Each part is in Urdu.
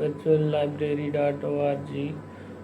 virtuallibrary.org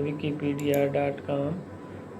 wikipedia.com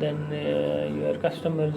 then your customers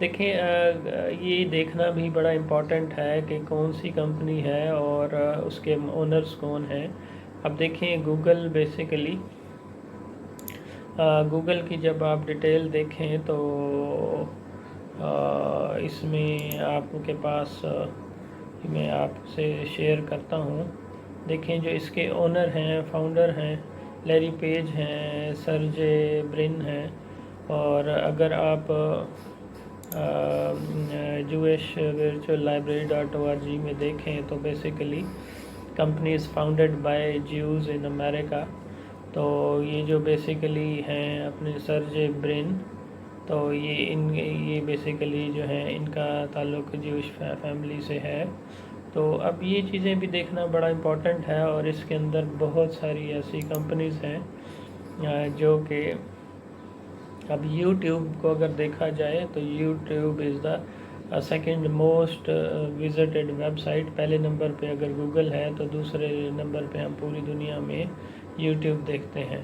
دیکھیں یہ دیکھنا بھی بڑا امپورٹنٹ ہے کہ کون سی کمپنی ہے اور اس کے اونرز کون ہیں. اب دیکھیں گوگل بیسیکلی گوگل کی جب آپ ڈیٹیل دیکھیں تو اس میں آپ کے پاس میں آپ سے شیئر کرتا ہوں. دیکھیں جو اس کے اونر ہیں، فاؤنڈر ہیں، لیری پیج ہیں، سرجے برن ہیں. اور اگر آپ jewishvirtuallibrary.org میں دیکھیں تو basically company is founded by Jews in America. تو یہ جو بیسیکلی ہیں اپنے سرجے برن، تو یہ بیسیکلی جو ہیں ان کا تعلق جیوش فیملی سے ہے. تو اب یہ چیزیں بھی دیکھنا بڑا امپورٹنٹ ہے، اور اس کے اندر بہت ساری ایسی کمپنیز ہیں جو کہ اب یوٹیوب کو اگر دیکھا جائے تو YouTube is the second most visited website. پہلے نمبر پہ اگر گوگل ہے تو دوسرے نمبر پہ ہم پوری دنیا میں یوٹیوب دیکھتے ہیں.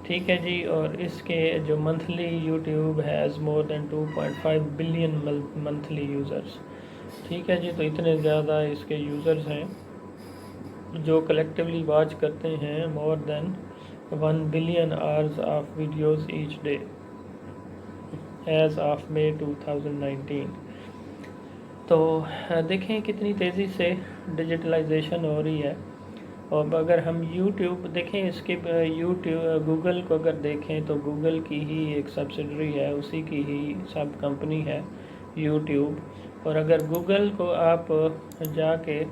ٹھیک ہے جی. اور اس کے جو monthly YouTube has more than 2.5 billion monthly users. ٹھیک ہے جی. تو اتنے زیادہ اس کے یوزرز ہیں جو کلیکٹیولی واچ کرتے ہیں more than 1 billion hours of videos each day as of May 2019. تو دیکھیں کتنی تیزی سے ڈیجیٹلائزیشن ہو رہی ہے. اور اگر ہم یوٹیوب دیکھیں، اس کے گوگل کو اگر دیکھیں تو گوگل کی ہی ایک سبسڈری ہے، اسی کی ہی سب کمپنی ہے یوٹیوب. اور اگر گوگل کو آپ جا کے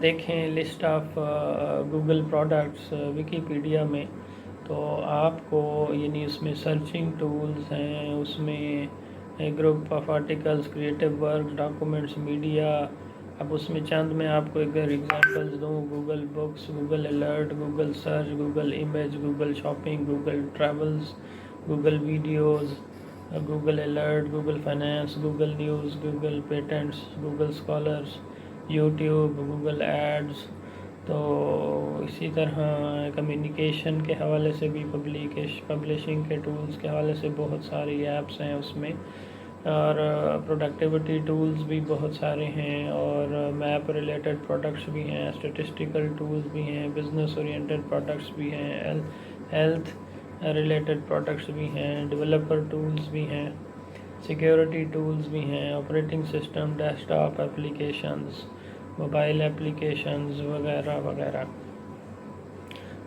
دیکھیں list of Google products Wikipedia میں، تو آپ کو یعنی اس میں سرچنگ ٹولز ہیں، اس میں group of articles, creative work, documents, media. اب اس میں چند میں آپ کو اگر ایگزامپلز دوں: Google books, Google alert, Google search, Google image, Google shopping, Google travels, Google videos, Google alert, Google finance, Google news, Google patents, Google scholars, YouTube, Google ads. تو اسی طرح کمیونیکیشن کے حوالے سے بھی پبلشنگ کے ٹولز کے حوالے سے بہت ساری ایپس ہیں اس میں، اور پروڈکٹیوٹی ٹولز بھی بہت سارے ہیں، اور میپ ریلیٹڈ پروڈکٹس بھی ہیں، اسٹیٹسٹیکل ٹولز بھی ہیں، بزنس اورینٹڈ پروڈکٹس بھی ہیں، ہیلتھ ریلیٹڈ پروڈکٹس بھی ہیں، ڈیولپر ٹولز بھی ہیں، سیکیورٹی ٹولز بھی ہیں، operating system, desktop applications, mobile applications وغیرہ وغیرہ.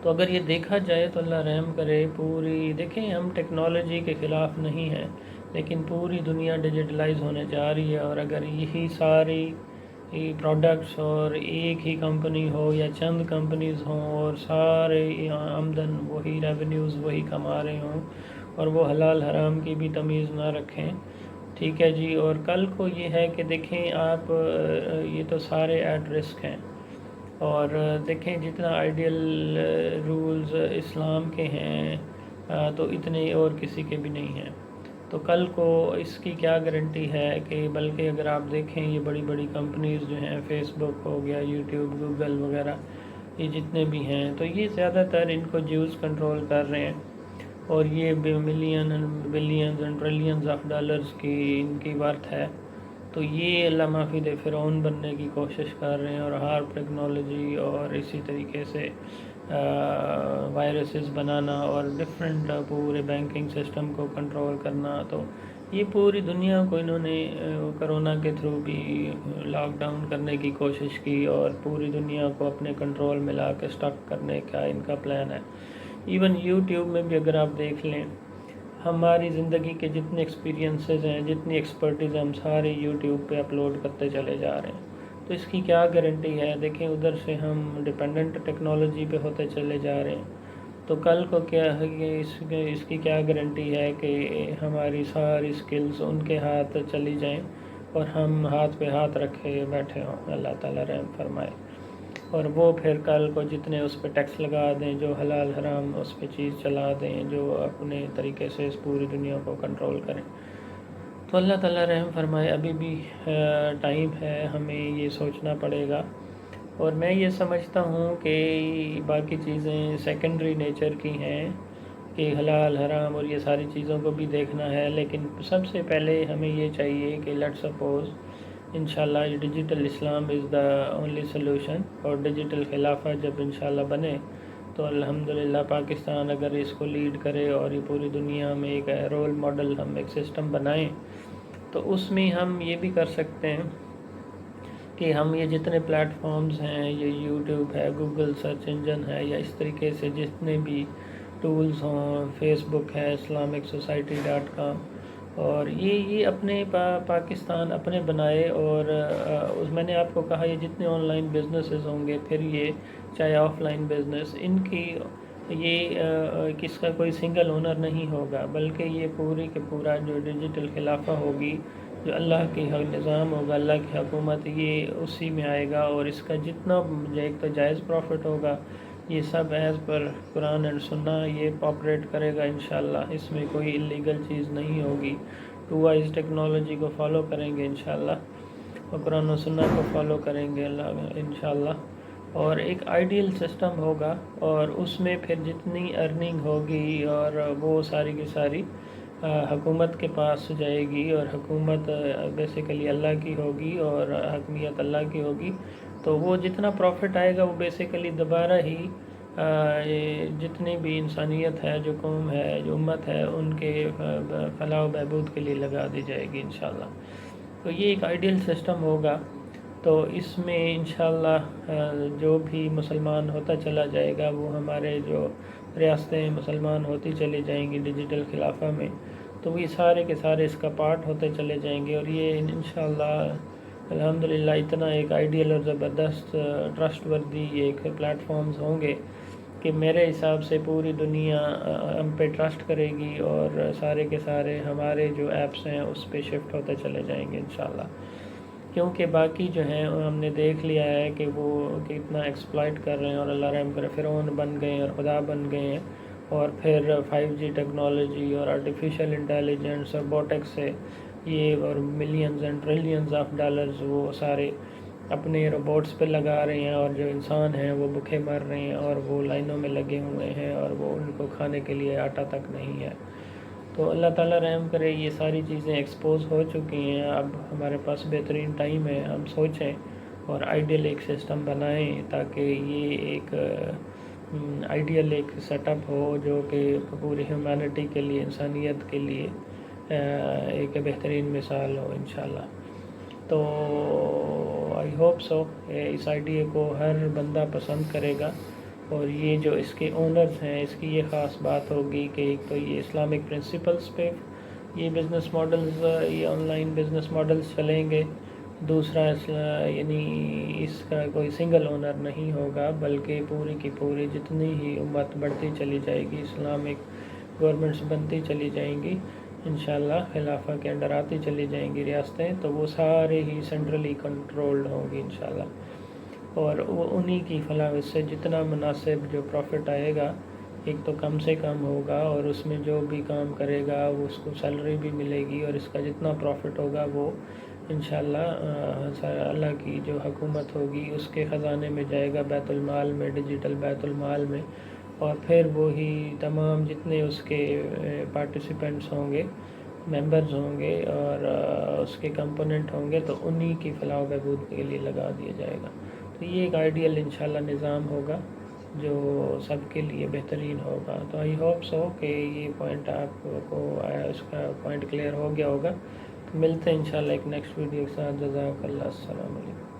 تو اگر یہ دیکھا جائے تو اللہ رحم کرے، دیکھیں ہم ٹیکنالوجی کے خلاف نہیں ہیں، لیکن پوری دنیا ڈیجیٹلائز ہونے جا رہی ہے. اور اگر یہی ساری پروڈکٹس اور ایک ہی کمپنی ہو یا چند کمپنیز ہوں اور سارے آمدن وہی ریونیوز وہی کما رہے ہوں، اور وہ حلال حرام کی بھی تمیز نہ رکھیں. ٹھیک ہے جی. اور کل کو یہ ہے کہ دیکھیں آپ یہ تو سارے ایٹ رسک ہیں. اور دیکھیں جتنا آئیڈیل رولز اسلام کے ہیں تو اتنے اور کسی کے بھی نہیں ہیں. تو کل کو اس کی کیا گارنٹی ہے کہ بلکہ اگر آپ دیکھیں یہ بڑی بڑی کمپنیز جو ہیں، فیس بک ہو گیا، یوٹیوب، گوگل وغیرہ، یہ جتنے بھی ہیں، تو یہ زیادہ تر ان کو جیوز کنٹرول کر رہے ہیں. اور یہ million and billions and trillions of dollars کی ان کی ورتھ ہے. تو یہ اللہ معافی دے فرعون بننے کی کوشش کر رہے ہیں، اور ہارپ ٹیکنالوجی اور اسی طریقے سے وائرسز بنانا اور ڈفرینٹ پورے بینکنگ سسٹم کو کنٹرول کرنا. تو یہ پوری دنیا کو انہوں نے کرونا کے تھرو بھی لاک ڈاؤن کرنے کی کوشش کی، اور پوری دنیا کو اپنے کنٹرول میں لا کے سٹک کرنے کا ان کا پلان ہے. ایون یوٹیوب میں بھی اگر آپ دیکھ لیں، ہماری زندگی کے جتنے ایکسپیرینسز ہیں، جتنی ایکسپرٹیز ہیں، ہم سارے یوٹیوب پہ اپلوڈ کرتے چلے جا رہے ہیں. تو اس کی کیا گارنٹی ہے؟ دیکھیں ادھر سے ہم ڈیپینڈنٹ ٹیکنالوجی پہ ہوتے چلے جا رہے ہیں، تو کل کو کیا ہے کہ اس کی کیا گارنٹی ہے کہ ہماری ساری سکلز ان کے ہاتھ چلی جائیں اور ہم ہاتھ پہ ہاتھ رکھے بیٹھے ہوں. اللہ تعالیٰ رحم فرمائے. اور وہ پھر کل کو جتنے اس پہ ٹیکس لگا دیں، جو حلال حرام اس پہ چیز چلا دیں، جو اپنے طریقے سے اس پوری دنیا کو کنٹرول کریں. تو اللہ تعالیٰ رحم فرمائے. ابھی بھی ٹائم ہے، ہمیں یہ سوچنا پڑے گا. اور میں یہ سمجھتا ہوں کہ باقی چیزیں سیکنڈری نیچر کی ہیں، کہ حلال حرام اور یہ ساری چیزوں کو بھی دیکھنا ہے، لیکن سب سے پہلے ہمیں یہ چاہیے کہ لیٹ سپوز انشاءاللہ یہ digital Islam is the only solution, اور ڈیجیٹل خلافہ جب انشاءاللہ بنے تو الحمدللہ پاکستان اگر اس کو لیڈ کرے اور یہ پوری دنیا میں ایک رول ماڈل ہم ایک سسٹم بنائیں، تو اس میں ہم یہ بھی کر سکتے ہیں کہ ہم یہ جتنے پلیٹ فارمز ہیں، یہ یوٹیوب ہے، گوگل سرچ انجن ہے، یا اس طریقے سے جتنے بھی ٹولز ہوں، فیس بک ہے islamicsociety.com، اور یہ اپنے پاکستان اپنے بنائے، اور میں نے آپ کو کہا یہ جتنے آن لائن بزنسز ہوں گے، پھر یہ چاہے آف لائن بزنس، ان کی یہ کس کا کوئی سنگل اونر نہیں ہوگا، بلکہ یہ پوری کے پورا جو ڈیجیٹل خلافہ ہوگی، جو اللہ کی نظام ہوگا، اللہ کی حکومت، یہ اسی میں آئے گا، اور اس کا جتنا ایک تو جائز پروفٹ ہوگا، یہ سب ایز پر قرآن اینڈ سنہ یہ آپریٹ کرے گا انشاءاللہ، اس میں کوئی اللیگل چیز نہیں ہوگی، ٹو وائز ٹیکنالوجی کو فالو کریں گے انشاءاللہ، اور قرآن و سنہ کو فالو کریں گے انشاءاللہ، اور ایک آئیڈیل سسٹم ہوگا، اور اس میں پھر جتنی ارننگ ہوگی اور وہ ساری کی ساری حکومت کے پاس جائے گی، اور حکومت بیسیکلی اللہ کی ہوگی اور حکمیت اللہ کی ہوگی، تو وہ جتنا پروفٹ آئے گا وہ بیسیکلی دوبارہ ہی جتنی بھی انسانیت ہے، جو قوم ہے، جو امت ہے، ان کے فلاح و بہبود کے لیے لگا دی جائے گی انشاءاللہ۔ تو یہ ایک آئیڈیل سسٹم ہوگا، تو اس میں انشاءاللہ جو بھی مسلمان ہوتا چلا جائے گا، وہ ہمارے جو ریاستیں مسلمان ہوتی چلی جائیں گی ڈیجیٹل خلافہ میں، تو یہ سارے کے سارے اس کا پارٹ ہوتے چلے جائیں گے، اور یہ انشاءاللہ الحمدللہ اتنا ایک آئیڈیل اور زبردست ٹرسٹ وردی ایک پلیٹ فارمز ہوں گے کہ میرے حساب سے پوری دنیا ہم پہ ٹرسٹ کرے گی، اور سارے کے سارے ہمارے جو ایپس ہیں اس پہ شفٹ ہوتے چلے جائیں گے انشاءاللہ، کیونکہ باقی جو ہیں ہم نے دیکھ لیا ہے کہ وہ کتنا ایکسپلائٹ کر رہے ہیں، اور اللہ رحم کرے فرعون بن گئے ہیں اور خدا بن گئے ہیں، اور پھر 5G ٹیکنالوجی اور آرٹیفیشل انٹیلیجنس اور بوٹیک سے یہ اور millions and trillions of dollars وہ سارے اپنے روبوٹس پہ لگا رہے ہیں، اور جو انسان ہیں وہ بھوکے مر رہے ہیں، اور وہ لائنوں میں لگے ہوئے ہیں، اور وہ ان کو کھانے کے لیے آٹا تک نہیں ہے۔ تو اللہ تعالیٰ رحم کرے، یہ ساری چیزیں ایکسپوز ہو چکی ہیں، اب ہمارے پاس بہترین ٹائم ہے، ہم سوچیں اور آئیڈیل ایک سسٹم بنائیں تاکہ یہ ایک آئیڈیل ایک سیٹ اپ ہو جو کہ پوری ہیومینٹی کے لیے، انسانیت کے لیے ایک بہترین مثال ہو انشاءاللہ۔ تو I hope so us idea کو ہر بندہ پسند کرے گا، اور یہ جو اس کے اونرز ہیں اس کی یہ خاص بات ہوگی کہ ایک تو یہ اسلامک پرنسپلز پہ یہ بزنس ماڈلز، یہ آن لائن بزنس ماڈلز چلیں گے، دوسرا یعنی اس کا کوئی سنگل اونر نہیں ہوگا، بلکہ پوری کی پوری جتنی ہی امت بڑھتی چلی جائے گی، اسلامک گورنمنٹس بنتی چلی جائیں گی انشاءاللہ، خلافہ کے انڈر آتی چلی جائیں گی ریاستیں، تو وہ سارے ہی سینٹرلی کنٹرولڈ ہوں گی انشاءاللہ، اور وہ انہی کی فلاح سے جتنا مناسب جو پروفٹ آئے گا ایک تو کم سے کم ہوگا، اور اس میں جو بھی کام کرے گا وہ اس کو سیلری بھی ملے گی، اور اس کا جتنا پروفٹ ہوگا وہ انشاءاللہ اللہ کی جو حکومت ہوگی اس کے خزانے میں جائے گا، بیت المال میں، ڈیجیٹل بیت المال میں، اور پھر وہی تمام جتنے اس کے پارٹیسپینٹس ہوں گے، ممبرز ہوں گے، اور اس کے کمپوننٹ ہوں گے، تو انہی کی فلاح و بہبود کے لیے لگا دیا جائے گا۔ تو یہ ایک آئیڈیل انشاءاللہ نظام ہوگا جو سب کے لیے بہترین ہوگا۔ تو آئی ہوپ سو کہ یہ پوائنٹ آپ کو اس کا پوائنٹ کلیئر ہو گیا ہوگا۔ ملتے ہیں انشاءاللہ ایک نیکسٹ ویڈیو کے ساتھ۔ جزاک اللہ، السلام علیکم۔